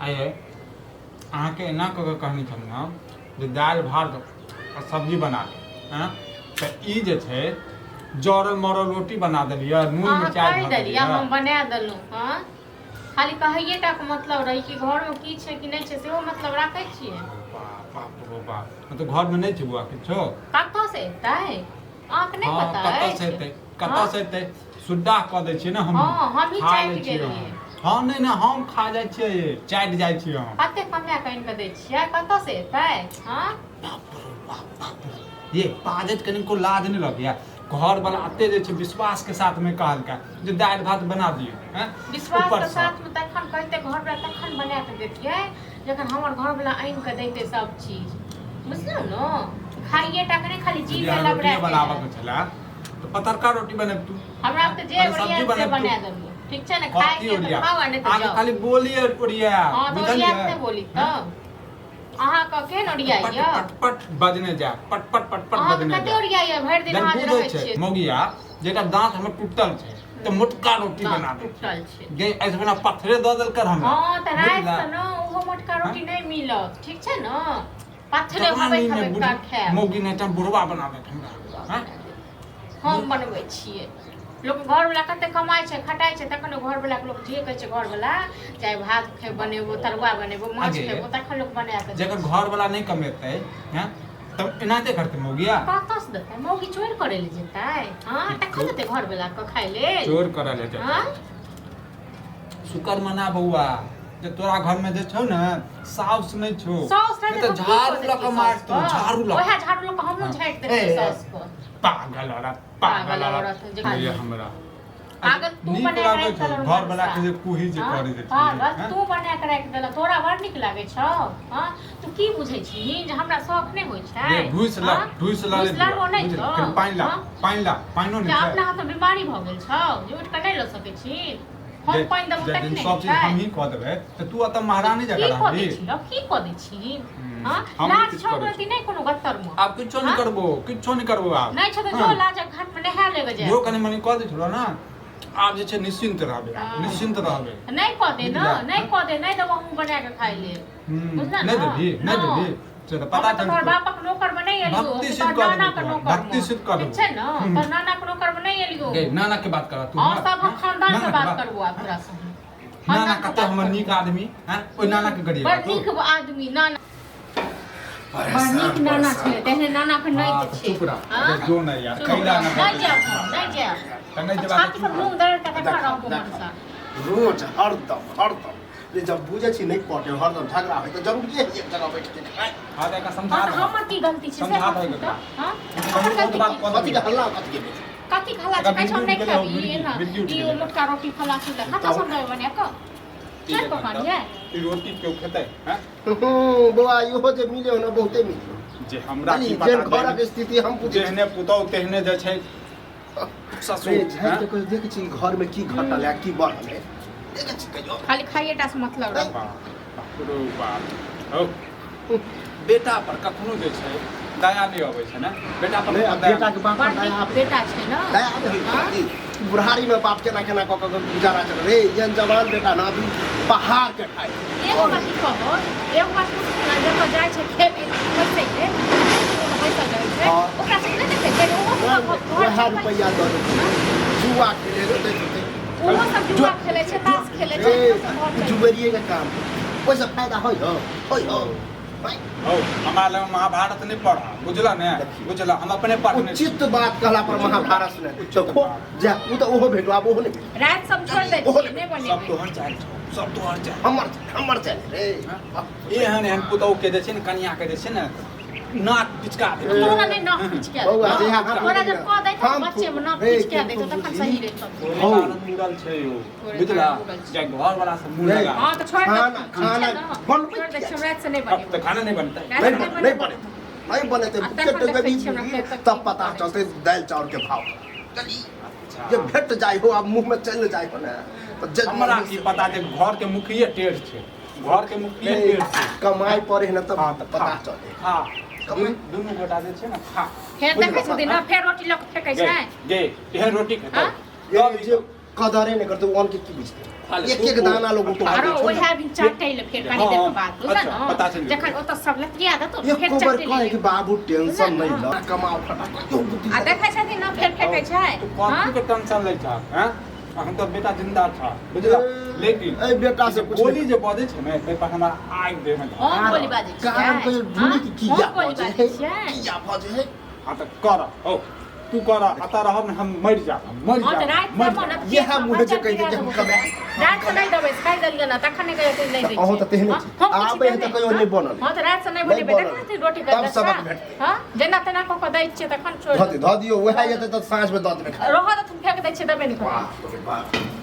आइए अहाँ के एना कऽ के कहनी छल ना जे दालि भात और सब्जी बना दे हैं तो ई जे छै जरल मरल रोटी बना देलिए नून मिरचाई कहि देलिए हम बना देलहुँ हां खाली कहैये टा के मतलब रही कि घर में की छै कि नहीं छै सेहो मतलब राखै छियै बाप रे बाप तो घर में नहीं छै बुआ किछो कतऽ से एतै आँख नहीं पता है कतऽ से एतै सुड्डा कऽ दै छियै ना हम हां हम ही चाटि गेलियै हाँ नहीं हम खा जाइ छियै चाटि जाइ छियै हम कते कमाय के आनि के दै छियै कतऽ से एतै हां बाप रे बाप ये बाजत कनी को लाज नहीं लगिया घर वाला आते जे छै विश्वास के साथ में कहलका जे दालि भात बना दियो हैं विश्वास के साथ में तखन कहते घर वाला तखन बना के देतियै जखन हमर घर वाला आनि के दैते सब चीज बुझलौ न खाइए टा के नहीं खाली जीभ में लबड़ा बनाबे के छला तो पतरका रोटी बने तू हमरा त जे बढ़िया से बना देबो ठीक छै न खाइ के त खावा नहीं त जाओ खाली बोलिए ओरिया हां तो ओरिया से बोली त अहाँ का के नोरियाइया पट बजने जा पट बजने जा कते ओरियाइया भरि दिन हाथ रहै छियै मोगिया जेटा दांत हमर टूटल छै तो मोटका रोटी बना दे टूटल छै गे ऐसे बना पत्थरे द देल कर हम हां त रात से न ओहो मोटका रोटी नहीं मिलत ठीक छै न पत्थरे हबै का खाए मोगी ने त बुढ़वा बना दे हमरा हां हम बनबै छियै लोग घर वाला कते कमाई छै खटाई छै तखन घर वाला के लोग जे कहै छै घर वाला चाहे भात खे बनेबो तरुआ बनेबो माछ खेबो तखन लोग बना के जकर घर वाला नहीं कमेतै हैं तब एनाते करते मौगिया कतऽ से देतै मौगी चोर करे ले जेतै हां तखन देतै घर वाला के खाइ ले चोर करे ले जेतै हां शुक्र मना बउआ जे तोरा घर में जे छौ न साउस नहीं छौ साउस नहीं तो झाड़ू लक मारतो झाड़ू लक ओहे झाड़ू लक हमहु झाड़ि देबै साउस को पागल औरत ये हमरा अगर तू बना के रख घर वाला के जे कुही जे करे दे पागल तू बना के रख देला तोरा बड़ नीक लागे छौ हां तू की बुझै छी जे हमरा शौक नहीं होय छै ढुस ला ले पाइन ला पाइनो नहीं छै अपना हाथ में बीमारी भ गेल छौ जे उठ के नहीं ल सकै छी हम पाइन देबो तक नहीं सब चीज हम ही क देबै त तू अत महारानी जका रहबी की क दै छी हां लाज छौ गलती नहीं कोनो गत्तर में आप किछो नहीं करबो आप नहीं छ त जो लाज घाट में नहा लेबे जे जो कने मनी क दे छलो ना आप जे छै निश्चिंत रहबे नहीं क दे न नहीं क दे नहीं देबो हम बना के खाइ ले बुझना नहीं देबी तो पता चल तोर बापक नौकर बनै एलियो तोर नाना के नौकर भक्ति सिद्ध कर ठीक छै न तोर नाना के नौकर बनै एलियो गे नाना के बात कर तू और सब खानदान के बात करबो तोरा से नाना कते हमर नीक आदमी हैं ओइ नाना के गड़िया बड़ नीक आदमी नाना बड़ नीक नाना छै तेहने नाना के नहीं छै चुप रह जो नहीं यार कैला ना नहीं जा कने जब छाती पर मुंह दर्द का खड़ा रहो मनसा रोज हरदम ये जब बुझे छी नहीं पटे हरदम झगड़ा होय तो जरूर ये एक जगह बैठ के खाए हां का समझा हमर की गलती छै से हां कथी के हल्ला कथी खला छै कहै हम नहीं खाबी ना ई मोटका रोटी खला छै खाता समझाय बने क क्या पकानिए ई रोटी क्यों खेतै हैं बुआ इहो जे मिले न बहुते मिले जे हमरा की पता घर के स्थिति हम पूछे जेहने पुतौ तेहने जे छै ससुर हैं देख छी घर में की घटल है की बढ़ल है देख छी कहियो खाली खाइए टा से मतलब हो बेटा पर कखनो जे छै दया नहीं आबै छै ना बेटा पर बेटा के बाप बेटा छै ना दया नहीं बुढ़ारी में बाप केना केना क गुजारा चल रे जन जवान बेटा ना अभी पहाड़ के खाए एगो बात कहो एगो बात ना जब जाय छै खेत कैसे के पैसा जाय छै ओकरा से नहीं देखे ओहो 1000 रुपया दो जुआ खेले दे ओहो सब जुआ खेले छै ताश खेले छै जुबेरिए का काम पैसा फायदा होय हो हो हमरा लग महाभारत नहीं पढ़ा बुझला ने बुझला हम अपने पढ़ने उचित बात कहला पर महाभारत ने देखो जा उ तो ओहो भेटवा ओहो नहीं रात सब छोड़ दे नहीं बने सब तो हर चाल सब तो हर चाल हमर चाल रे एहन पुतौ के जे छै ने कन्या के जे छै ने नाक पिचका दे तोरा नहीं नाक पिचका बौआ जे तोरा जब कह दे त बच्चे में नाक पिचका दे तो तखन सही रहत हो मुरल छै ओ बुझला जे घर वाला से मुंह लगा हां तो छोड़ दे खाना बन छोड़ दे हमरा से नहीं अब बने तो खाना नहीं बनता नहीं बने तो पेट तब पता चलते दाल चावल के भाव जब भेट जाय हो अब मुंह में चल जाय हो ना तो हमरा की पता जे घर के मुखिया टेढ़ छै घर के मुखिया टेढ़ छै कमाई पर है ना तब पता चले हां दुनू गोटा जे छै ना खा फेर देखै छथिन ना फेर रोटी लक फेकै छै गे एहन रोटी खेतौ कदरे नहीं करते वन के की बुझते एक एक दाना लोग उठा अरे के ओहे भी चाटे ले फेर कनी देर के बाद बुझा अच्छा, पता चल न गया। जखन ओत सब लतिया द तो एक फेर कोबर चाटे कहे ले कि बाबू टेंशन नहीं ल कमाओ फटा क्यों बुद्धि आ देखै छथि न फेर फेकै छै तो कॉपी के टेंशन लै था हैं अखन तो बेटा जिंदा था बुझला लेकिन ए बेटा से कुछ गोली जे बजे छै ने ते पर हमरा आग दे में हम बोली बाजै छियै कारण को ढूंढी की किया हम बोली बजे बाजै है छियै किया बजे है हां तो कर ओ तू कर आता रहब ने हम मर जाब हां त रात में मन ये हम मुझे जे कहि जे हम कमे रात से नहीं दबै खाइ देलियै न तखन नहीं कहियो नहीं दै अहो त तेहने आबे त कहियो नहीं बनल हां त रात से नहीं बनेबै देखै रोटी तब कर सबक भेट हां जेना तेना क दै छियै तखन छोड़ ध दियो वह जेते त साँझ में द देबे रह त तुम फेक दै छियै दबे नहीं वाह वाह